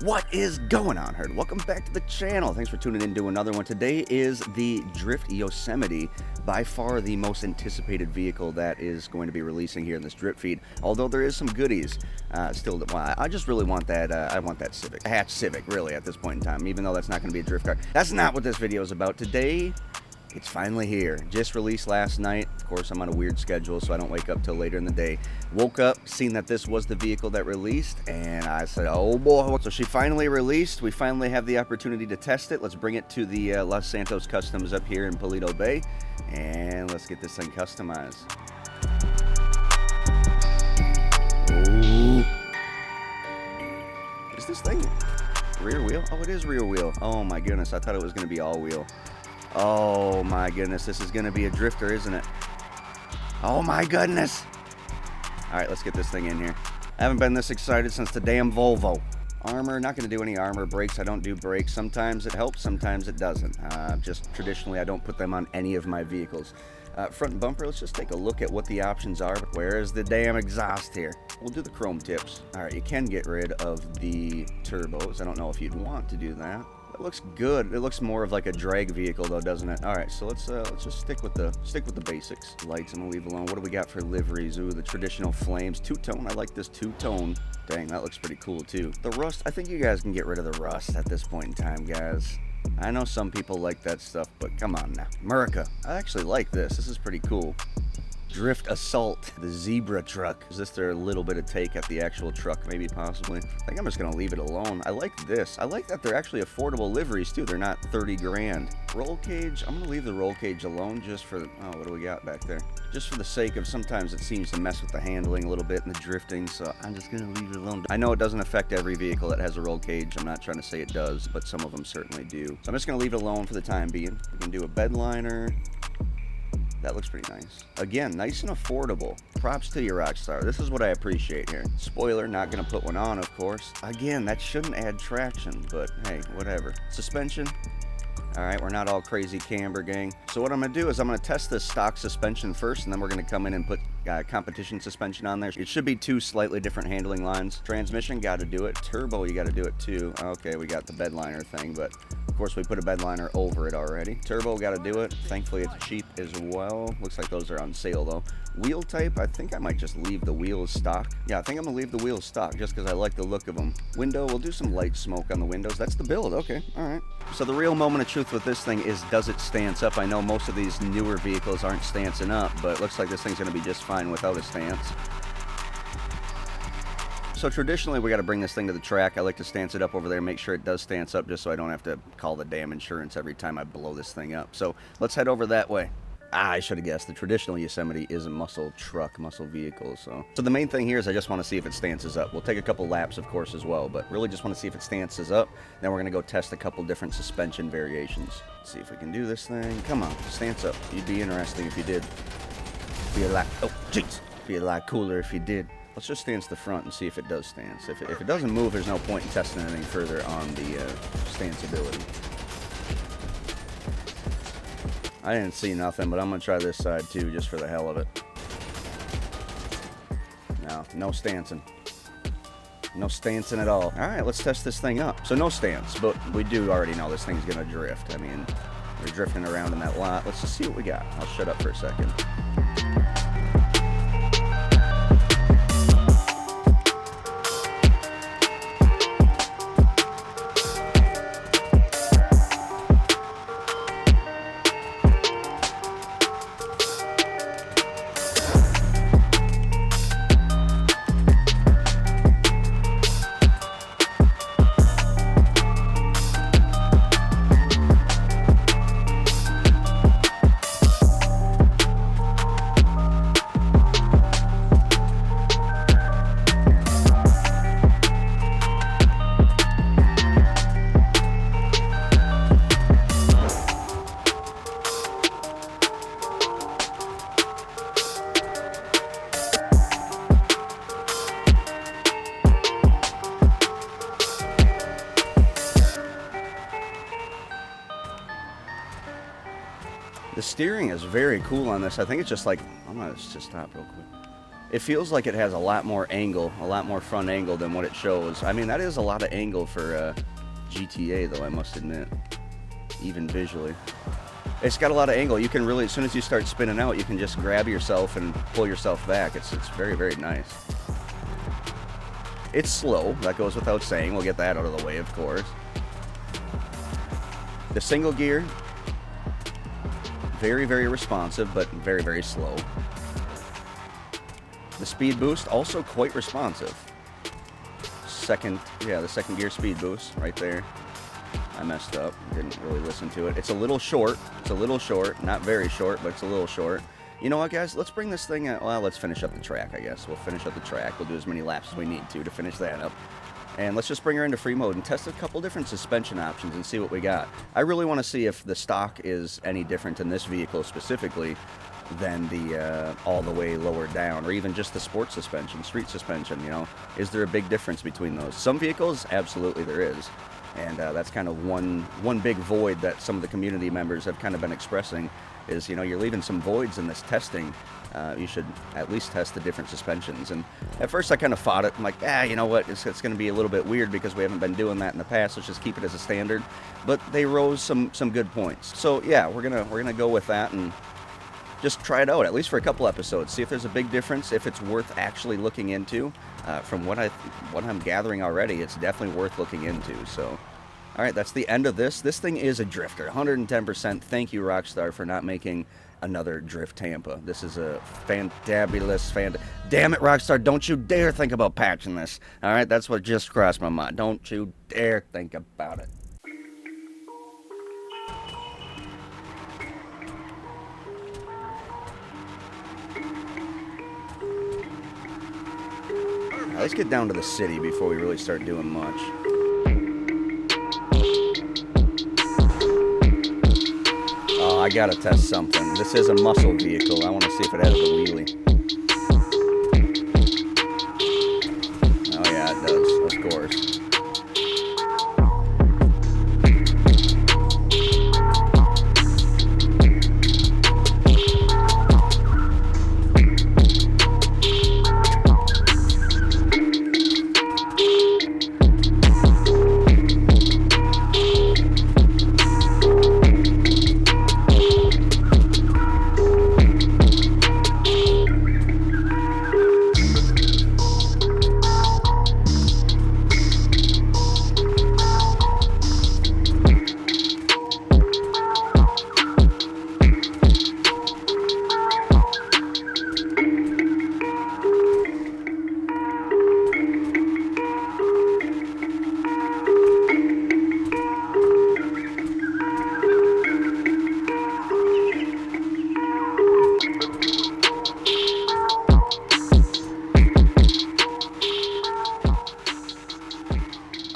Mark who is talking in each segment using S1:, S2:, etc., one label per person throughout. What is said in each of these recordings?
S1: What is going on, Herd? Welcome back to the channel. Thanks for tuning in to another one. Today is the Drift Yosemite, by far the most anticipated vehicle that is going to be releasing here in this drip feed. Although there is some goodies, still. Well, I just really want that. I want that Civic, a hatch Civic, really, at this point in time. Even though that's not going to be a drift car. That's not what this video is about today. It's finally here. Just released last night. Of course, I'm on a weird schedule, so I don't wake up till later in the day. Woke up, seen that this was the vehicle that released, and I said, oh boy. So she finally released. We finally have the opportunity to test it. Let's bring it to the Los Santos Customs up here in Paleto Bay, and let's get this thing customized. Ooh. Is this thing rear wheel? Oh, it is rear wheel. Oh my goodness, I thought it was going to be all wheel. Oh my goodness, this is going to be a drifter, isn't it? Oh my goodness. Alright, let's get this thing in here. I haven't been this excited since the damn Volvo. Armor, not going to do any armor. Brakes, I don't do brakes. Sometimes it helps, sometimes it doesn't. Just traditionally, I don't put them on any of my vehicles. Front bumper, let's just take a look at what the options are. Where is the damn exhaust here? We'll do the chrome tips. Alright, you can get rid of the turbos. I don't know if you'd want to do that. It looks good. It looks more of like a drag vehicle though, doesn't it? All right, so let's just stick with the basics. Lights I'm gonna leave alone. What do we got for liveries? Ooh, the traditional flames. Two-tone. I like this two-tone. Dang, that looks pretty cool too. The rust. I think you guys can get rid of the rust at this point in time, guys. I know some people like that stuff, but come on now. America. I actually like this. This is pretty cool. Drift Assault, the zebra truck. Is this their little bit of take at the actual truck, maybe, possibly? I think I'm just gonna leave it alone. I like this. I like that they're actually affordable liveries too. They're not 30 grand. Roll cage, I'm gonna leave the roll cage alone just for, oh, what do we got back there? Just for the sake of, sometimes it seems to mess with the handling a little bit and the drifting, so I'm just gonna leave it alone. I know it doesn't affect every vehicle that has a roll cage. I'm not trying to say it does, but some of them certainly do. So I'm just gonna leave it alone for the time being. We can do a bed liner. That looks pretty nice. Again, nice and affordable. Props to you, Rockstar. This is what I appreciate here. Spoiler, not gonna put one on, of course. Again, that shouldn't add traction, but hey, whatever. Suspension. All right, we're not all crazy camber, gang. So what I'm gonna do is I'm gonna test this stock suspension first, and then we're gonna come in and put competition suspension on there. It should be two slightly different handling lines. Transmission, gotta do it. Turbo, you gotta do it too. Okay, we got the bed liner thing, but of course we put a bed liner over it already. Turbo, gotta do it. Thankfully it's cheap as well. Looks like those are on sale though. Wheel type, I think I might just leave the wheels stock. Yeah, I think I'm gonna leave the wheels stock just because I like the look of them. Window, we'll do some light smoke on the windows. That's the build, okay, all right. So the real moment of truth with this thing is, does it stance up? I know most of these newer vehicles aren't stancing up, but it looks like this thing's gonna be just fine without a stance. So traditionally we got to bring this thing to the track. I like to stance it up over there, make sure it does stance up, just so I don't have to call the damn insurance every time I blow this thing up. So let's head over that way. I should have guessed. The traditional Yosemite is a muscle truck, muscle vehicle. So the main thing here is I just want to see if it stances up. We'll take a couple laps, of course, as well, but really just want to see if it stances up. Then we're going to go test a couple different suspension variations. Let's see if we can do this thing. Come on, stance up. You'd be interesting if you did. Be a lot, oh, jeez. Be a lot cooler if you did. Let's just stance the front and see if it does stance. If it doesn't move, there's no point in testing anything further on the stanceability. I didn't see nothing, but I'm going to try this side too, just for the hell of it. No stancing. No stancing at all. All right, let's test this thing up. So no stance, but we do already know this thing's going to drift. I mean, we're drifting around in that lot. Let's just see what we got. I'll shut up for a second. The steering is very cool on this. I think it's just like, I'm gonna just stop real quick. It feels like it has a lot more angle, a lot more front angle than what it shows. I mean, that is a lot of angle for GTA, though, I must admit, even visually. It's got a lot of angle. You can really, as soon as you start spinning out, you can just grab yourself and pull yourself back. It's very, very nice. It's slow. That goes without saying. We'll get that out of the way, of course. The single gear, very, very responsive, but very, very slow. The speed boost, also quite responsive. The second gear speed boost right there. I messed up, didn't really listen to it. It's a little short, not very short, but it's a little short. You know what, guys, let's bring this thing out. Well, let's finish up the track, I guess. We'll finish up the track. We'll do as many laps as we need to finish that up. And let's just bring her into free mode and test a couple different suspension options and see what we got. I really want to see if the stock is any different in this vehicle specifically than the all the way lower down, or even just the sport suspension, street suspension, you know. Is there a big difference between those? Some vehicles, absolutely there is. And that's kind of one big void that some of the community members have kind of been expressing is, you know, you're leaving some voids in this testing. You should at least test the different suspensions. And at first I kind of fought it. I'm like, you know what, it's going to be a little bit weird because we haven't been doing that in the past. Let's just keep it as a standard. But they rose some good points. So yeah, we're gonna go with that and just try it out, at least for a couple episodes. See if there's a big difference, if it's worth actually looking into. From what I'm gathering already, it's definitely worth looking into. So, all right, that's the end of this. This thing is a drifter, 110%. Thank you, Rockstar, for not making another Drift Tampa. This is a fantabulous Damn it, Rockstar, don't you dare think about patching this. All right, that's what just crossed my mind. Don't you dare think about it. Let's get down to the city before we really start doing much. Oh, I gotta test something. This is a muscle vehicle. I want to see if it has a wheelie. Oh yeah, it does, of course.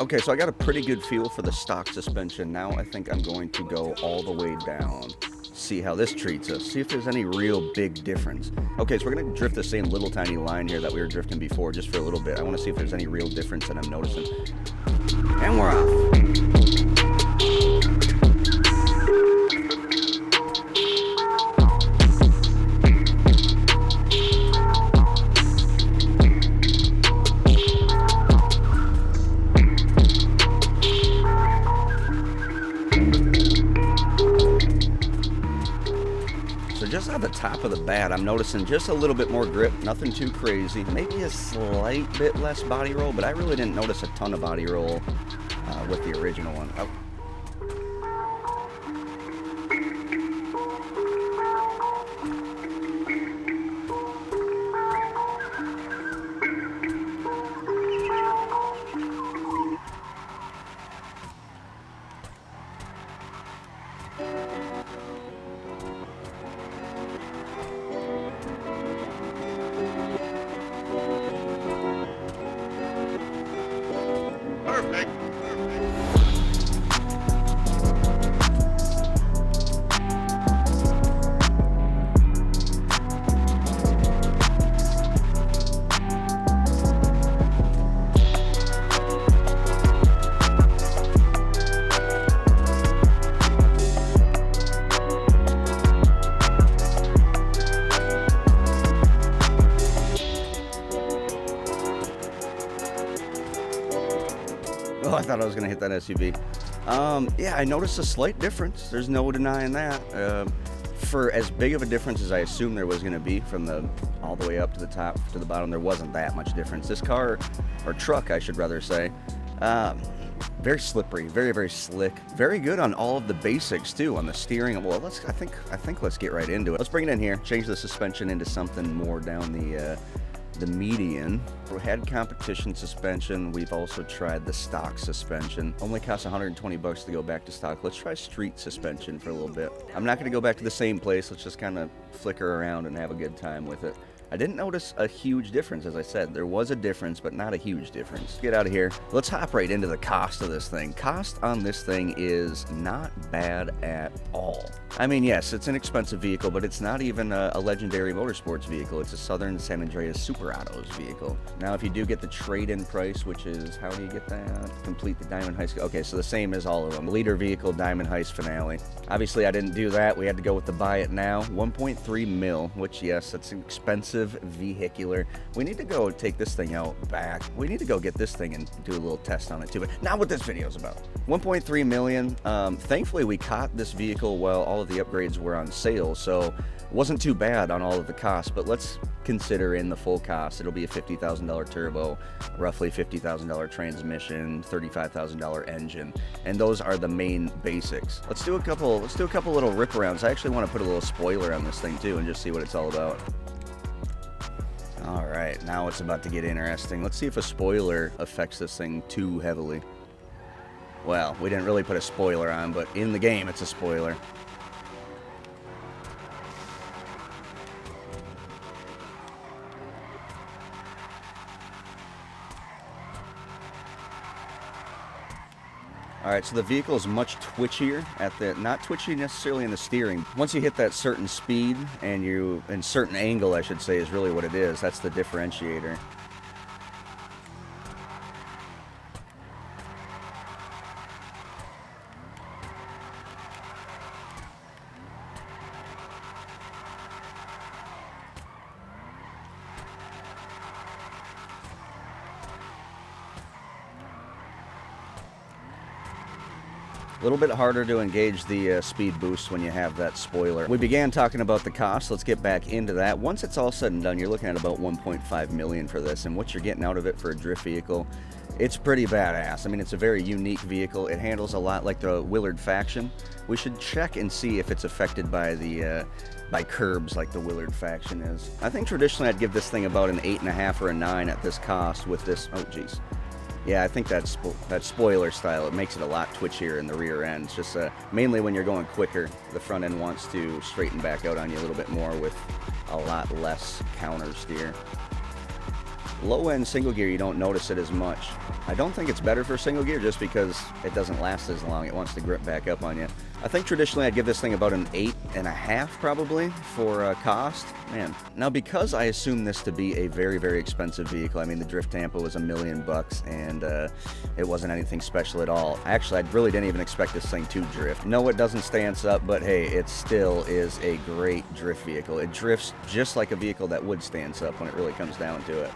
S1: Okay, so I got a pretty good feel for the stock suspension. Now I think I'm going to go all the way down, see how this treats us, see if there's any real big difference. Okay, so we're going to drift the same little tiny line here that we were drifting before just for a little bit. I want to see if there's any real difference that I'm noticing. And we're off. Just at the top of the bat, I'm noticing just a little bit more grip, nothing too crazy. Maybe a slight bit less body roll, but I really didn't notice a ton of body roll with the original one. Oh. Oh, I thought I was going to hit that SUV. Yeah, I noticed a slight difference. There's no denying that. For as big of a difference as I assumed there was going to be from the all the way up to the top to the bottom, there wasn't that much difference. This car, or truck, I should rather say, very slippery, very, very slick, very good on all of the basics too. On the steering, well, I think let's get right into it. Let's bring it in here, change the suspension into something more down the median. We had competition suspension. We've also tried the stock suspension. Only costs 120 bucks to go back to stock. Let's try street suspension for a little bit. I'm not going to go back to the same place. Let's just kind of flicker around and have a good time with it. I didn't notice a huge difference, as I said. There was a difference, but not a huge difference. Get out of here. Let's hop right into the cost of this thing. Cost on this thing is not bad at all. I mean, yes, it's an expensive vehicle, but it's not even a legendary motorsports vehicle. It's a Southern San Andreas Super Autos vehicle. Now, if you do get the trade-in price, which is, how do you get that? Complete the Diamond Heist. Okay, so the same as all of them. Leader vehicle, Diamond Heist finale. Obviously, I didn't do that. We had to go with the buy it now. 1.3 mil, which, yes, that's expensive vehicular. We need to go take this thing out back. We need to go get this thing and do a little test on it too, but not what this video is about. 1.3 million. Thankfully, we caught this vehicle while all of the upgrades were on sale, so it wasn't too bad on all of the costs, but let's consider in the full cost. It'll be a $50,000 turbo, roughly $50,000 transmission, $35,000 engine, and those are the main basics. Let's do a couple little rip arounds. I actually want to put a little spoiler on this thing too and just see what it's all about. All right, now it's about to get interesting. Let's see if a spoiler affects this thing too heavily. Well, we didn't really put a spoiler on, but in the game, it's a spoiler. All right, so the vehicle is much twitchier at the, not twitchy necessarily in the steering. Once you hit that certain speed and certain angle, I should say, is really what it is. That's the differentiator. A little bit harder to engage the speed boost when you have that spoiler. We began talking about the cost. Let's get back into that. Once it's all said and done, you're looking at about 1.5 million for this, and what you're getting out of it for a drift vehicle, it's pretty badass. I mean, it's a very unique vehicle. It handles a lot like the Willard Faction. We should check and see if it's affected by the by curbs like the Willard Faction is. I think traditionally I'd give this thing about an 8.5 or a 9 at this cost with this. Oh, geez. Yeah, I think that spoiler style, it makes it a lot twitchier in the rear end. It's just mainly when you're going quicker, the front end wants to straighten back out on you a little bit more with a lot less counter steer. Low end single gear, you don't notice it as much. I don't think it's better for single gear just because it doesn't last as long. It wants to grip back up on you. I think traditionally I'd give this thing about an 8.5 probably for cost. Man, now because I assume this to be a very, very expensive vehicle, I mean the Drift Tampa was $1 million and it wasn't anything special at all. Actually, I really didn't even expect this thing to drift. No, it doesn't stance up, but hey, it still is a great drift vehicle. It drifts just like a vehicle that would stance up when it really comes down to it.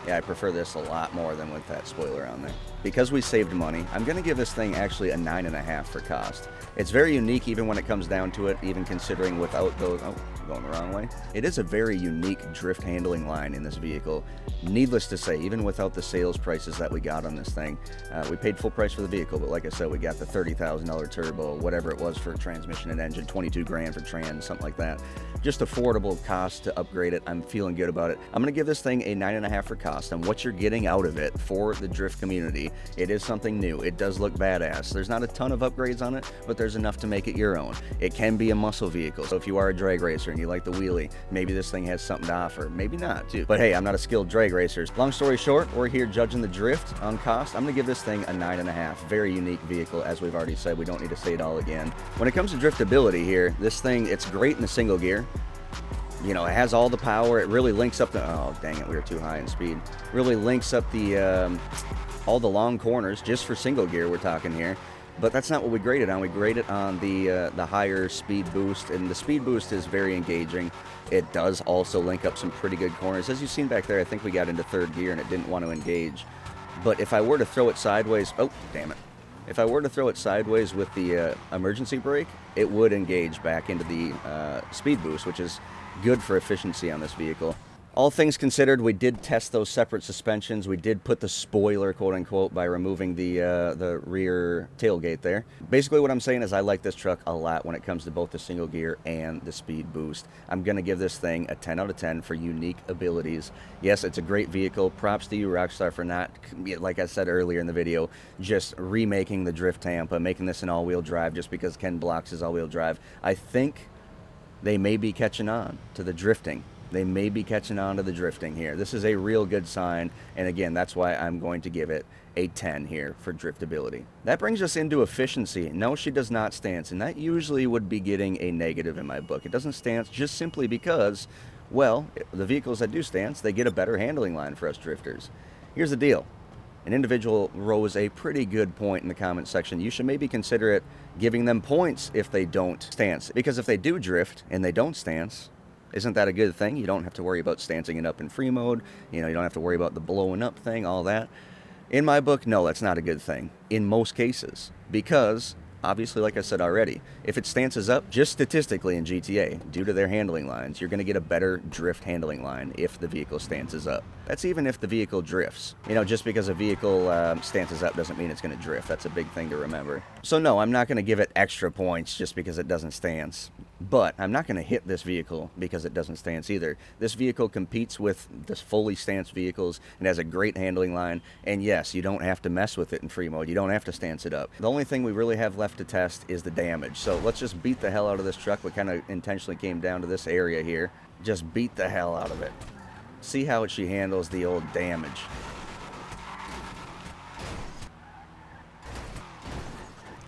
S1: Yeah, I prefer this a lot more than with that spoiler on there. Because we saved money, I'm going to give this thing actually a 9.5 for cost. It's very unique even when it comes down to it, even considering without those... Oh, going the wrong way. It is a very unique drift handling line in this vehicle. Needless to say, even without the sales prices that we got on this thing, we paid full price for the vehicle, but like I said, we got the $30,000 turbo, whatever it was for transmission and engine, 22 grand for trans, something like that. Just affordable cost to upgrade it. I'm feeling good about it. I'm going to give this thing a 9.5 for cost, and what you're getting out of it for the drift community, it is something new. It does look badass. There's not a ton of upgrades on it, but there's enough to make it your own. It can be a muscle vehicle, so if you are a drag racer and you like the wheelie, maybe this thing has something to offer. Maybe not, too. But hey, I'm not a skilled drag racer. Long story short, we're here judging the drift on cost. I'm going to give this thing a 9.5. Very unique vehicle, as we've already said. We don't need to say it all again. When it comes to driftability here, this thing, it's great in the single gear. You know, it has all the power. It really links up the... Oh, dang it, we were too high in speed. Really links up the all the long corners, just for single gear we're talking here. But that's not what we graded on. We graded on the higher speed boost, and the speed boost is very engaging. It does also link up some pretty good corners. As you've seen back there, I think we got into third gear and it didn't want to engage. But if I were to throw it sideways, oh, damn it. If I were to throw it sideways with the emergency brake, it would engage back into the speed boost, which is good for efficiency on this vehicle. All things considered, we did test those separate suspensions. We did put the spoiler, quote unquote, by removing the rear tailgate there. Basically what I'm saying is I like this truck a lot when it comes to both the single gear and the speed boost. I'm going to give this thing a 10 out of 10 for unique abilities. Yes, it's a great vehicle. Props to you, Rockstar, for not, like I said earlier in the video, just remaking the Drift Tampa, making this an all-wheel drive just because Ken Block's is all-wheel drive. I think they may be catching on to the drifting. They may be catching on to the drifting here. This is a real good sign, and again, that's why I'm going to give it a 10 here for driftability. That brings us into efficiency. No, she does not stance, and that usually would be getting a negative in my book. It doesn't stance just simply because, well, the vehicles that do stance, they get a better handling line for us drifters. Here's the deal. An individual rose a pretty good point in the comment section. You should maybe consider it giving them points if they don't stance, because if they do drift and they don't stance, isn't that a good thing? You don't have to worry about stancing it up in free mode. You know, you don't have to worry about the blowing up thing, all that. In my book, no, that's not a good thing in most cases, because obviously, like I said already, if it stances up, just statistically in GTA, due to their handling lines, you're going to get a better drift handling line if the vehicle stances up. That's even if the vehicle drifts. You know, just because a vehicle stances up doesn't mean it's going to drift. That's a big thing to remember. So no, I'm not going to give it extra points just because it doesn't stance. But I'm not going to hit this vehicle because it doesn't stance either. This vehicle competes with the fully stanced vehicles and has a great handling line. And yes, you don't have to mess with it in free mode. You don't have to stance it up. The only thing we really have left to test is the damage. So let's just beat the hell out of this truck. We kind of intentionally came down to this area here. Just beat the hell out of it. See how she handles the old damage.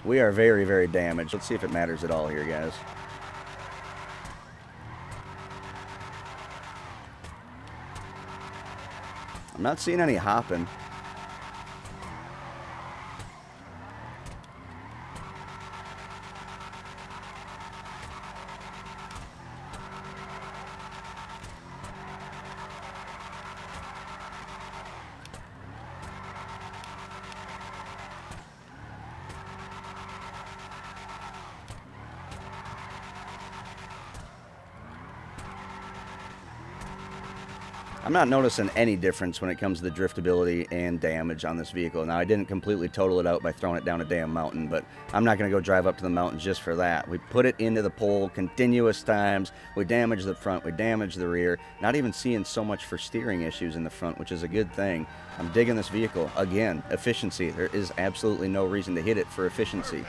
S1: We are very, very damaged. Let's see if it matters at all here, guys. I'm not seeing any hopping. I'm not noticing any difference when it comes to the driftability and damage on this vehicle. Now, I didn't completely total it out by throwing it down a damn mountain, but I'm not going to go drive up to the mountain just for that. We put it into the pole continuous times. We damaged the front. We damaged the rear. Not even seeing so much for steering issues in the front, which is a good thing. I'm digging this vehicle. Again, efficiency. There is absolutely no reason to hit it for efficiency.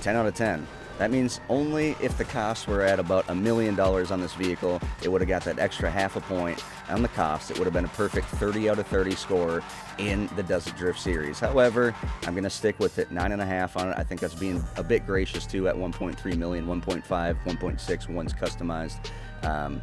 S1: 10 out of 10. That means only if the costs were at about $1 million on this vehicle, it would have got that extra half a point on the cost. It would have been a perfect 30 out of 30 score in the Desert Drift series. However, I'm going to stick with it, 9.5 on it. I think that's being a bit gracious too at 1.3 million, 1.5, 1.6 once customized.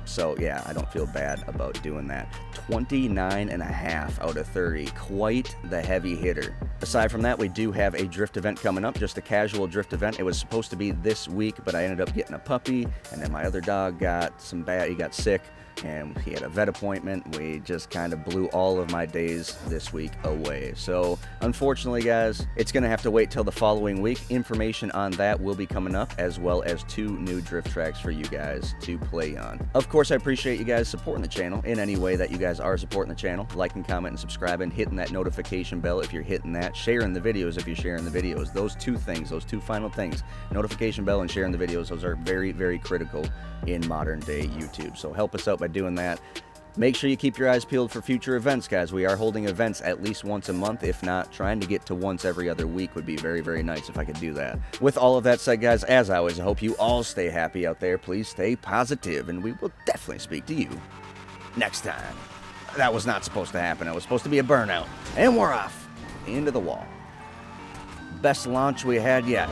S1: So yeah, I don't feel bad about doing that. 29.5 out of 30, quite the heavy hitter. Aside from that, we do have a drift event coming up, just a casual drift event. It was supposed to be this week, but I ended up getting a puppy, and then my other dog got he got sick, and he had a vet appointment. We just kind of blew all of my days this week away. So unfortunately, guys, it's going to have to wait till the following week. Information on that will be coming up, as well as 2 new drift tracks for you guys to play on. Of course, I appreciate you guys supporting the channel in any way that you guys are supporting the channel. Liking, comment, and subscribing, hitting that notification bell if you're hitting that, sharing the videos if you're sharing the videos. Those 2 things, those 2 final things, notification bell and sharing the videos, those are very, very critical in modern day YouTube. So help us out by doing that. Make sure you keep your eyes peeled for future events, guys. We are holding events at least once a month. If not, trying to get to once every other week would be very, very nice if I could do that. With all of that said, guys, as always, I hope you all stay happy out there. Please stay positive, and we will definitely speak to you next time. That was not supposed to happen. It was supposed to be a burnout. And we're off into the wall. Best launch we had yet.